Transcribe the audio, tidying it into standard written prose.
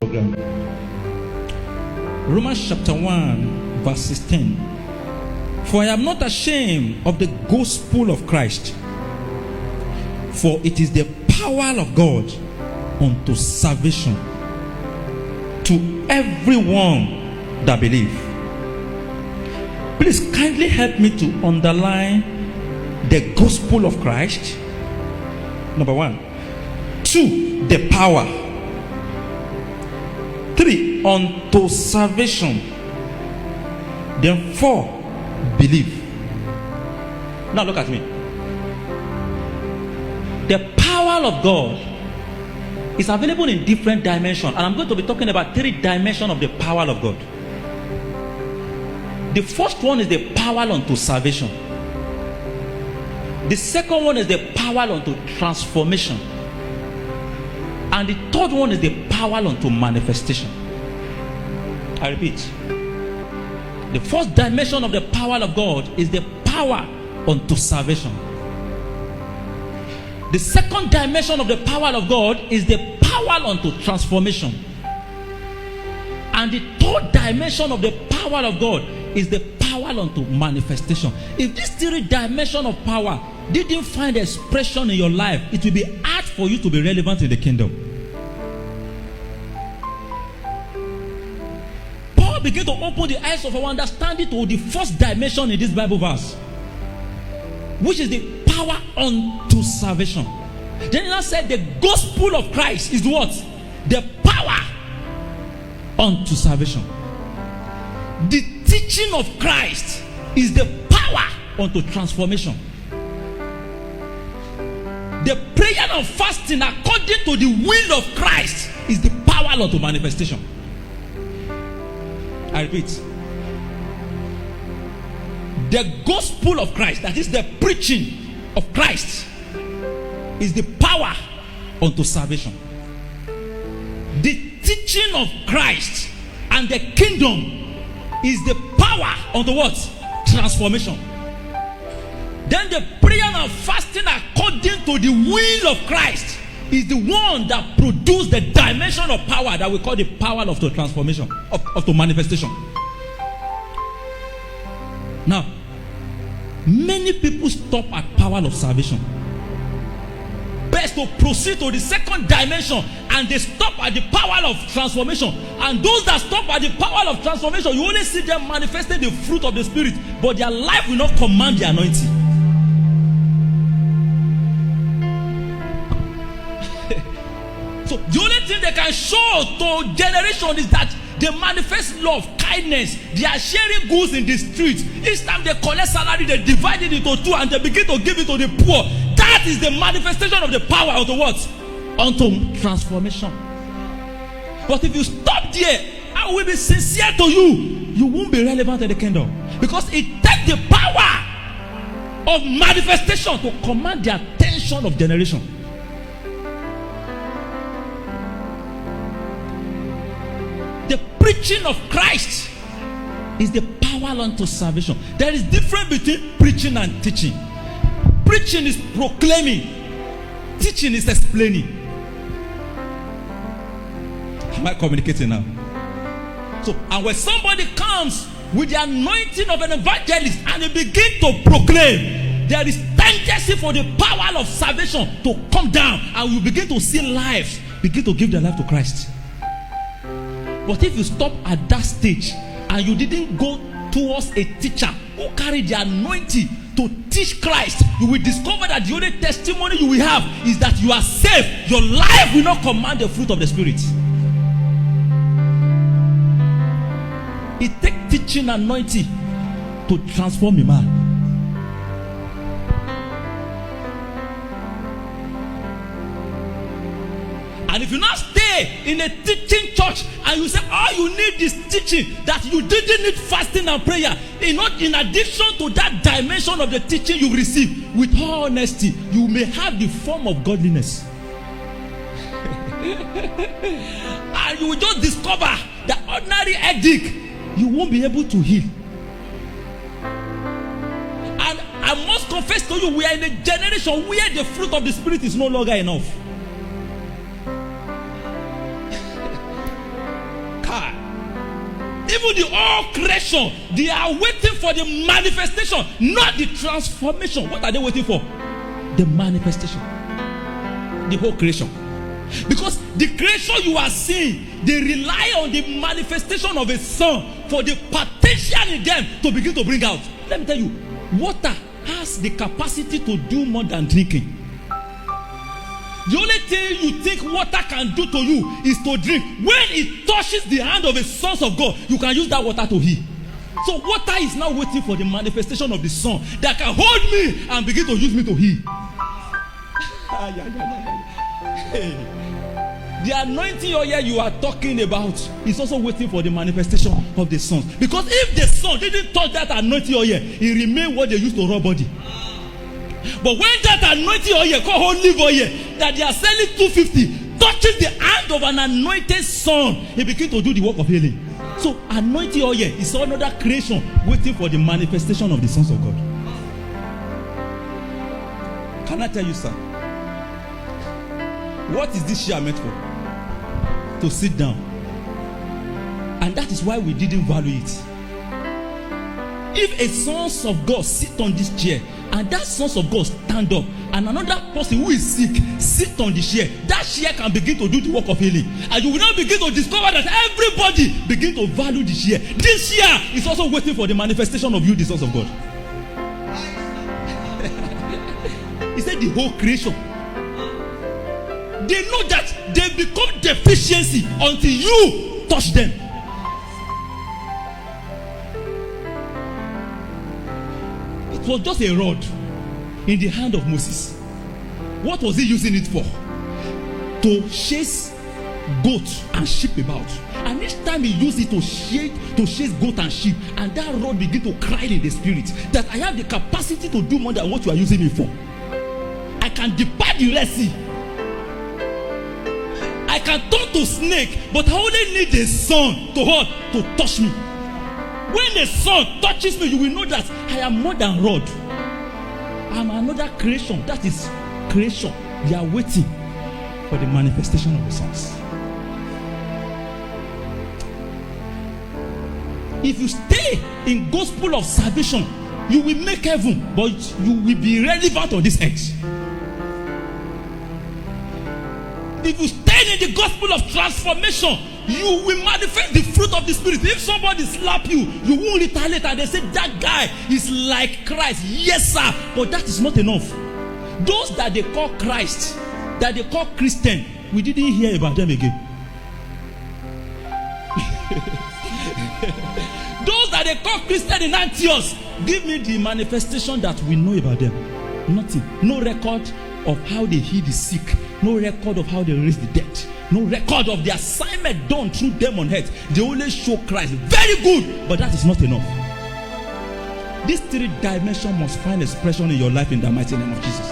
program. Romans chapter 1 verse 16. For I am not ashamed of the gospel of Christ, for it is the power of God unto salvation to everyone that believe. Please kindly help me to underline the gospel of Christ. Number 1. 2, the power. 3, unto salvation. Then 4, believe. Now look at me. The power of God is available in different dimensions, and I'm going to be talking about 3 dimensions of the power of God. The first one is the power unto salvation. The second one is the power unto transformation. And the third one is the power unto manifestation. I repeat. The first dimension of the power of God is the power unto salvation. The second dimension of the power of God is the power unto transformation. And the third dimension of the power of God is the power unto manifestation. If these 3 dimensions of power didn't find expression in your life, it will be hard for you to be relevant in the kingdom. Paul began to open the eyes of our understanding to the first dimension in this Bible verse, which is the power unto salvation. Then he now said the gospel of Christ is what? The power unto salvation. The teaching of Christ is the power unto transformation. The prayer and fasting according to the will of Christ is the power unto manifestation. I repeat. The gospel of Christ, that is the preaching of Christ, is the power unto salvation. The teaching of Christ and the kingdom is the power unto what? Transformation. Then the prayer and fasting according to the will of Christ is the one that produces the dimension of power that we call the power of the transformation, of the manifestation. Now, many people stop at power of salvation. Best to proceed to the second dimension, and they stop at the power of transformation. And those that stop at the power of transformation, you only see them manifesting the fruit of the Spirit, but their life will not command the anointing. So the only thing they can show to generation is that they manifest love, kindness. They are sharing goods in the streets. Each time they collect salary, they divide it into 2 and they begin to give it to the poor. That is the manifestation of the power unto what? Unto transformation. But if you stop there, I will be sincere to you, you won't be relevant in the kingdom. Because it takes the power of manifestation to command the attention of generation. The preaching of Christ is the power unto salvation. There is difference between preaching and teaching. Preaching is proclaiming. Teaching is explaining. Am I communicating now? So, and when somebody comes with the anointing of an evangelist and they begin to proclaim, there is tendency for the power of salvation to come down, and we begin to see lives begin to give their life to Christ. But if you stop at that stage and you didn't go towards a teacher who carried the anointing to teach Christ, you will discover that the only testimony you will have is that you are saved. Your life will not command the fruit of the Spirit. It takes teaching anointing to transform a man. And if you now stay in a teaching church and you say, oh, you need this teaching, that you didn't need fasting and prayer, in addition to that dimension of the teaching you receive, with all honesty, you may have the form of godliness. And you will just discover that ordinary headache, you won't be able to heal. And I must confess to you, we are in a generation where the fruit of the Spirit is no longer enough. Even the whole creation, they are waiting for the manifestation, not the transformation. What are they waiting for? The manifestation. The whole creation. Because the creation you are seeing, they rely on the manifestation of a son for the potential in them to begin to bring out. Let me tell you, water has the capacity to do more than drinking. The only thing you think water can do to you is to drink. When it touches the hand of the sons of God, you can use that water to heal. So water is now waiting for the manifestation of the Son that can hold me and begin to use me to heal. The anointing oil you are talking about is also waiting for the manifestation of the Son. Because if the Son didn't touch that anointing oil, it remained what they used to rub body. But when that anointing oil called olive oil that they are selling 250 touches the hand of an anointed Son, he begins to do the work of healing. So anointing oil is another creation waiting for the manifestation of the sons of God. Can I tell you, sir? What is this chair meant for? To sit down. And that is why we didn't value it. If a sons of God sit on this chair and that sons of God stand up and another person who is sick sit on the chair, that chair can begin to do the work of healing. And you will now begin to discover that everybody begin to value the chair. This chair is also waiting for the manifestation of you, the sons of God. He said the whole creation. They know that they become deficiency until you touch them. It was just a rod in the hand of Moses. What was he using it for? To chase goats and sheep about. And each time he used it to chase goat and sheep, and that rod began to cry in the spirit that I have the capacity to do more than what you are using it for. I can depart the Red Sea. I can turn to snake, but I only need the Son to what? To touch me. When the Son touches me, you will know that I am more than rod. I am another creation. That is creation. They are waiting for the manifestation of the sons. If you stay in gospel of salvation, you will make heaven, but you will be irrelevant on this earth. If you stay in the gospel of transformation, you will manifest the fruit of the Spirit. If somebody slap you, you won't retaliate and they say that guy is like Christ. Yes, sir. But that is not enough. Those that they call Christ, that they call Christian, we didn't hear about them again. Those that they call Christian in Antioch, give me the manifestation that we know about them. Nothing. No record of how they heal the sick. No record of how they raise the dead. No record of the assignment done through them on earth. They only show Christ. Very good, but that is not enough. These three dimensions must find expression in your life in the mighty name of Jesus.